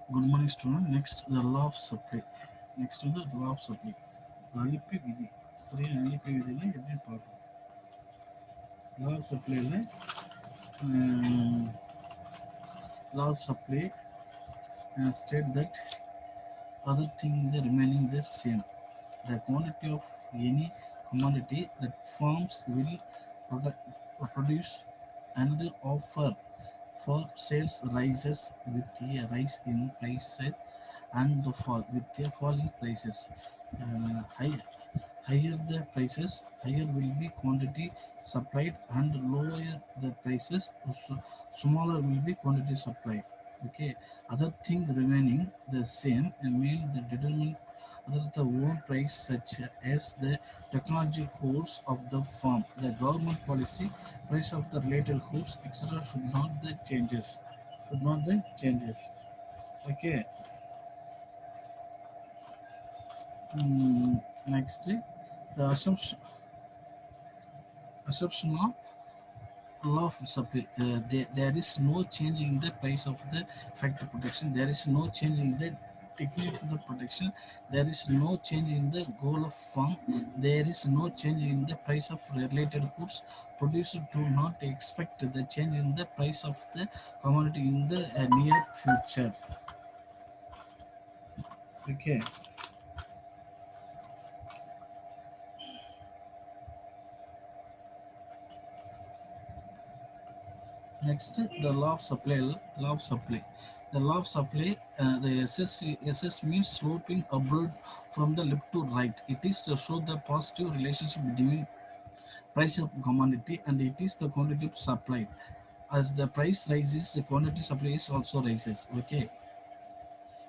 Good morning, student. Next, the law of supply. Next வந்து law of supply. அளிப்பு விதி. சரியா அளிப்பு விதியில எப்படி பார்ப்போம்? law of supplyல law of supply state that other thing the remaining the same. The quantity of any commodity that firms will produce and offer for sales rises with a rise in prices and the fall with the falling prices. Higher the prices, higher will be quantity supplied, and lower the prices, smaller will be quantity supplied. Okay, other thing remaining the same mean the determine other the own price such as the technology course of the firm, the government policy, price of the related goods, etc. should not the changes. Should not the changes. Okay. Next, the assumption of law of supply. There is no change in the price of the factor protection. There is no change in the technique of the protection. There is no change in the goal of firm. There is no change in the price of related goods. Producer do not expect the change in the price of the commodity in the near future. Okay. Next, the law of supply. Law of supply. The law of supply, the SS means sloping upward from the left to right. It is to show the positive relationship between price of commodity and it is the quantity supplied. As the price rises, the quantity supply is also rises. Okay.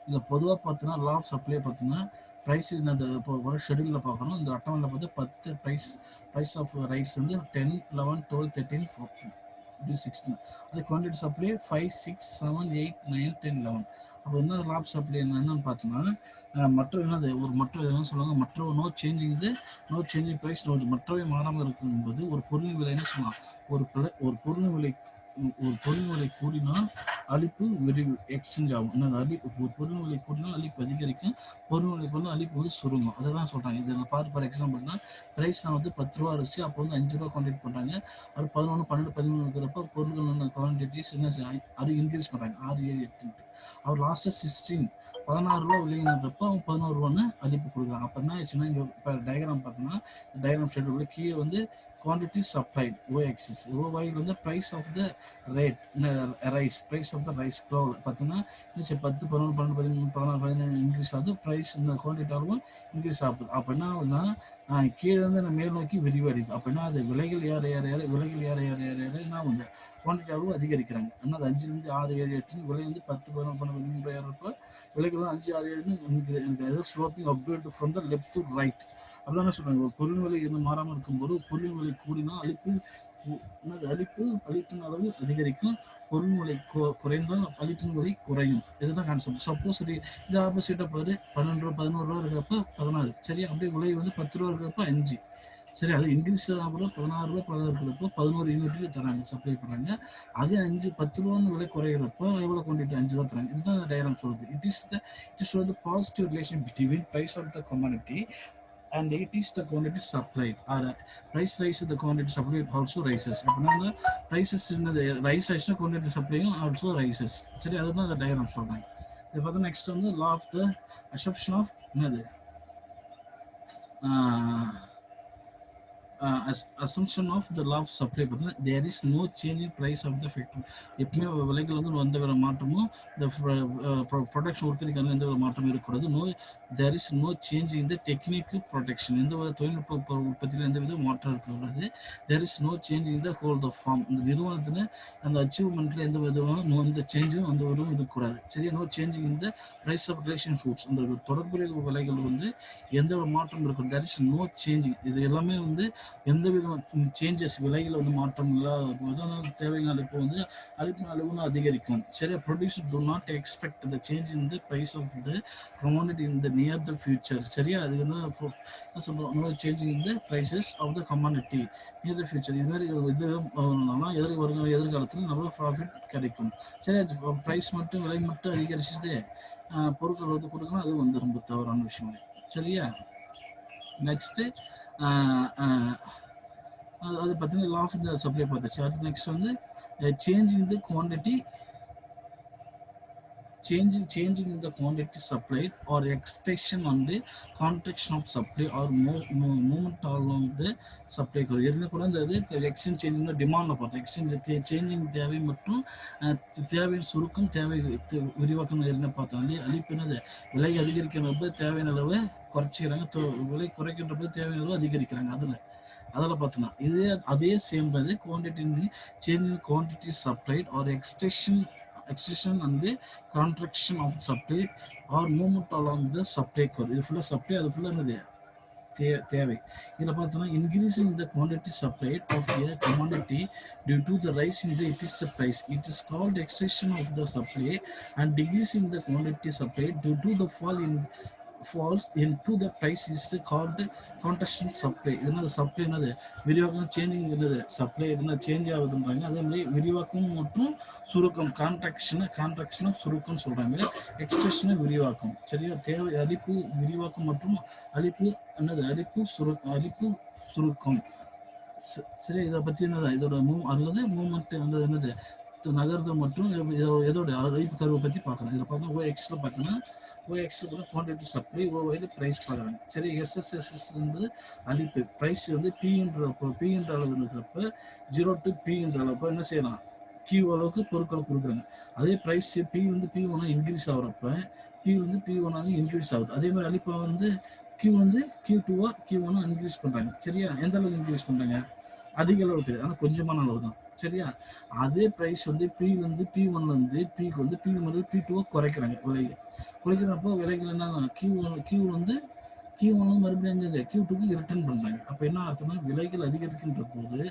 இதில் பொதுவாக பார்த்தோன்னா law of supply பார்த்தோன்னா price இந்த இப்போ ஒரு ஷெடியூலில் பார்க்கணும். இந்த அட்டவணையில் பார்த்து 10 ப்ரைஸ் ஆஃப் ரைஸ் வந்து 10, 11, 12, 13, 14, 16. அது குவான்டிட்டி சப்ளை 5, 6, 7, 8, 9, 10, 11. அப்போ என்ன லா ஆஃப் சப்ளை என்னன்னு பார்த்தோம்னா மற்ற என்னது ஒரு மற்ற என்ன சொல்லுவாங்க மற்ற நோ சேஞ்சிங் ப்ரைஸ் மற்றவை மாறாமல் இருக்கும்போது ஒரு பொருளின் விலை என்ன சொல்லலாம் ஒரு பொருளின் விலை கூடினால் அளிப்பு எக்ஸ்சேஞ்ச் ஆகும். என்னது ஒரு பொருள் விலை கூடினால் அளிப்பு அதிகரிக்கும், பொருள் விலை கூடினால் அளிப்பு வந்து சுருங்கும். அதை தான் சொல்கிறாங்க. இதில் ஃபார் எக்ஸாம்பிள்னா ப்ரைஸ் வந்து 10 ரூபா இருந்துச்சு, அப்போ வந்து 5 ரூபா குவான்டிட்டி பண்ணுறாங்க. அது 11, 12, 13 இருக்கிறப்ப பொருள்கள் குவான்டிட்டிஸ் என்ன அது இன்க்ரீஸ் பண்ணுறாங்க 6, 7, 8. அவர் லாஸ்ட்டாக 16 ரூபா விலைங்கிறப்ப அவங்க 11 ரூபான்னு அளிப்பு கொடுக்குறாங்க. அப்போ என்ன ஆச்சுன்னா இங்கே இப்போ டயக்ராம் பார்த்தோம்னா டயக்ராம் ஷெட்யூல் கீழே வந்து quantity supplied y-axis, y வந்து price of the rate rice, price of the rice flour பார்த்தீங்கன்னா 10, 11, 12, 13, 14, 15 இன்க்ரீஸ் ஆகுது. ப்ரைஸ் இந்த குவான்டிட்டி அளவும் இன்க்ரீஸ் ஆகுது. அப்போ என்ன ஆகுதுன்னா கீழே வந்து நம்ம மேல் நோக்கி விரிவடையுது. அப்போ என்ன அது விலைகள் ஏற என்ன ஆகுது குவான்டிட்டி அளவு அதிகரிக்கிறாங்க. ஆனால் அது 5, 6, 7, 8 விலை வந்து 10, 11, 12 ஏறப்போ விலைகள் 5, 6, 7 எனக்கு sloping upward from the left to right. அப்படிதான் சொல்றாங்க. ஒரு பொருள் விலை எதுவும் மாறாமல் இருக்கும்போது பொருள் விலை கூடினா அளிப்பின் அளவு அதிகரிக்கும், பொருள் விலை குறைந்தால் அளிப்பின் விலை குறையும். இதுதான் கான்செப்ட். சப்போஸ் இது ஆப்போசிட்டா பாரு 12 ரூபா 11 ரூபா இருக்கிறப்ப 16. சரி, அப்படியே விலை வந்து 10 ரூபா இருக்கிறப்ப 5. சரி, அது இன்க்ரீஸ் ஆகிறப்ப 16 ரூபா 16 இருக்கிறப்போ 11 யூனிட்டுக்கு தராங்க, சப்ளை பண்ணுறாங்க. அது 5, 10 ரூபான்னு விலை குறைகிறப்போ எவ்வளோ குவான்டிட்டி 5 ரூபா தராங்க. இதுதான் டயக்ராம் சொல்லுது. It is the positive relation between price of the commodity and it is the quantity supplied. Or price rise, the quantity supplied also rises. அப்படின்னா prices என்னது ரைஸ் ஆயிடுச்சுன்னா quantity supplyயும் also rises. சரி, அதுதான் அந்த டயக்ராம் சொல்றாங்க. இது பார்த்தா நெக்ஸ்ட் வந்து law of the assumption of என்னது assumption of the law of supply. There is no change in price of the factor. எப்பவுமே விலைகள் வந்து எந்த ஒரு மாற்றமும் இந்த ப்ரொடக்ஷன் உற்பத்திக்கான எந்த ஒரு மாற்றமும் இருக்கக்கூடாது. there is no change in the technique protection. எந்த ஒரு தொழில்நுட்ப உற்பத்தியில் எந்த வித மாற்றம் இருக்கக்கூடாது. there is no change in the whole of firm. இந்த நிறுவனத்தில் அந்த அச்சீவ்மெண்ட்ல எந்த விதமும் எந்த சேஞ்சும் அந்த ஒரு இருக்கக்கூடாது. சரி, no change in the price of relation foods. இந்த தொடர்புடைய விலைகள் வந்து எந்த ஒரு மாற்றம் இருக்கும். there is no change. இது எல்லாமே வந்து எந்த விதமான சேஞ்சஸ் விலையில் வந்து மாற்றம் இல்லாத போது அந்த தேவையான அளிப்பு வந்து அளிப்பின் அளவுன்னு அதிகரிக்கும். சரியா, producer do not expect the change in the price of the commodity in the near the future. சரியா, அது என்ன சொல்றோம், no changing in the prices of the commodity near the future. இது மாதிரி இது எதிர்காலத்தில் நம்ம ப்ராஃபிட் கிடைக்கும். சரி, ப்ரைஸ் மட்டும் விலை மட்டும் அதிகரிச்சுட்டு பொருட்கள் வந்து கொடுக்கணும், அது வந்து ரொம்ப தவறான விஷயம். சரியா, நெக்ஸ்ட்டு அது பார்த்தீங்கன்னா லா ஆஃப் த சப்ளை பார்த்துச்சு. அது நெக்ஸ்ட் வந்து changing the quantity changing in the quantity supplied or extension on the contraction of supply or movement along the supply curve. ஏற்கனவே கூட இந்த எக்ஸ்சேஞ்ச் சேஞ்சிங் டிமாண்ட்ல பார்த்தோம். எக்ஸ்சேஞ்ச் சேஞ்சிங் தேவை மற்றும் தேவையின் சுருக்கம், தேவை விரிவாக்கம் ஏற்கனவே பார்த்தோம். அளிப்பு என்னது, விலை அதிகரிக்கின்ற போது தேவையான அளவு குறைச்சிக்கிறாங்க, விலை குறைக்கின்ற போது தேவையான அளவு அதிகரிக்கிறாங்க. அதில் பார்த்தோன்னா அதே சேம் அது quantity changing quantity supplied or extension and the contraction of the supply or movement along the supply curve. இது ஃபுல்லாக சப்ளை, அது ஃபுல்லாக என்னது தேவை. இதில் பார்த்தோன்னா increasing the quantity supplied of a commodity due to the rise in the its price, it is called extension of the supply, and decreasing the quantity supplied due to the falls into the price is called contraction supply. என்னது supply, என்னது விரிவாக்கம், changing என்னது supply என்ன change ஆகுதுன்றாங்க. அதே மாதிரி விரிவாக்கம் மற்றும் சுருக்கம், கான்ட்ராக்ஷன் சுருக்கம் சொல்றாங்க, எக்ஸ்டென்ஷன் விரிவாக்கம். சரியா, தேவை அளிப்பு விரிவாக்கம் மற்றும் அளிப்பு அளிப்பு சுருக்கம். சரி, இதை பற்றி என்னது இதோட அல்லது மூவ்மெண்ட் என்னது நகர்தல் மற்றும் எதோட அளிப்பு கருவை பற்றி பார்க்கலாம். இதில் பார்த்தா OXல பார்த்தீங்கன்னா OXல கூட குவான்டிட்டி சப்ளை, OYல ப்ரைஸ் பார்க்குறாங்க. சரி, SSS வந்து அளிப்பு, ப்ரைஸ் வந்து P என்ற அளவு இருக்கிறப்ப 0 to P என்ற அளவுக்கு என்ன செய்யலாம், Q அளவுக்கு பொருட்களை கொடுக்குறாங்க. அதே ப்ரைஸ் P வந்து P1 இன்க்ரீஸ் ஆகிறப்ப P வந்து P1 இன்க்ரீஸ் ஆகுது. அதே மாதிரி அளிப்பை வந்து Q வந்து Q1 இன்க்ரீஸ் பண்ணுறாங்க. சரியா, எந்த அளவுக்கு இன்க்ரீஸ் பண்ணுறாங்க, அதிக அளவு கிடையாது, ஆனால் கொஞ்சமான அளவு தான். சரியா, அதே ப்ரைஸ் வந்து P1 வந்து Pக்கு வந்து P2 குறைக்கிறாங்க. குறைக்கிறப்போ விலைகள் என்ன, Q1 வந்து மறுபடியும் Q2க்கு ரிட்டர்ன் பண்றாங்க. அப்ப என்ன அர்த்தம்னா, விலைகள் அதிகரிக்கின்ற போது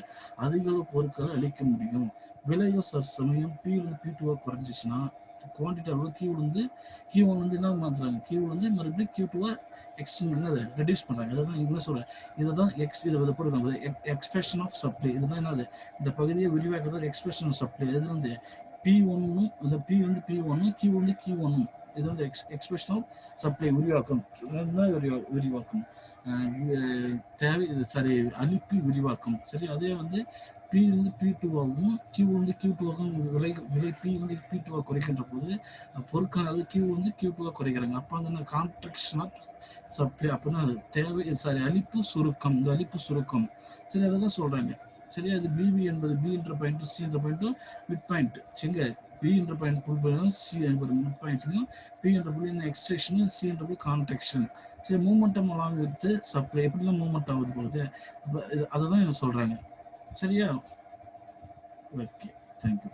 அதிக அளவு பொருட்களை அளிக்க முடியும். விலைகள் சமயம் P2 குறைஞ்சிச்சுன்னா குவான்டிட்டி அளவு Q1 வந்து என்ன மாத்துறாங்க, Q வந்து மறுபடியும் Q2 எக்ஸ்டெண்ட் என்னது ரெடியூஸ் பண்றாங்க. அதான் என்ன சொல்றேன், இதுதான் இதை போடுறாங்க எக்ஸ்பிரஷன் ஆஃப் சப்ளை. இதுதான் என்னது, இந்த பகுதியை விரிவாக்குறது எக்ஸ்பிரஷன் ஆஃப் சப்ளை. இது வந்து P1 இந்த P வந்து P1 Q வந்து Q1, இது வந்து எக்ஸ்பிரஷன் ஆஃப் சப்ளை விரிவாக்கம். அளிப்பு விரிவாக்கம். சரி, அதே வந்து P வந்து P2ஆகவும் Q வந்து Q2ஆகவும் விலை P வந்து P2 குறைக்கின்ற போது பொருட்கள் அளவு Q வந்து Q2 குறைக்கிறாங்க. அப்போ அங்கே கான்ட்ராக்ஷன் ஆஃப் சப்ளை அப்படின்னா அளிப்பு சுருக்கம். இந்த அளிப்பு சுருக்கம் சரி, அதை தான் சொல்றாங்க. சரியா, இது BB என்பது B என்ற பாயிண்ட், C என்ற பாயிண்ட்டும் மிட் பாயிண்ட். சரிங்க, B என்ற பாயிண்ட் புல் C என்பது மிட் பாயிண்ட்லையும், P என்ற புள்ளி எக்ஸ்டென்ஷனும், C என்ற புள்ளி கான்ட்ராக்ஷன். சரி, மூமெண்டம் அலாங் வித் சப்ளை எப்படிலாம் மூவ்மெண்ட் ஆகுது போகுது, அதை தான் சொல்றாங்க. சரியா, ஓகே, தேங்க்யூ.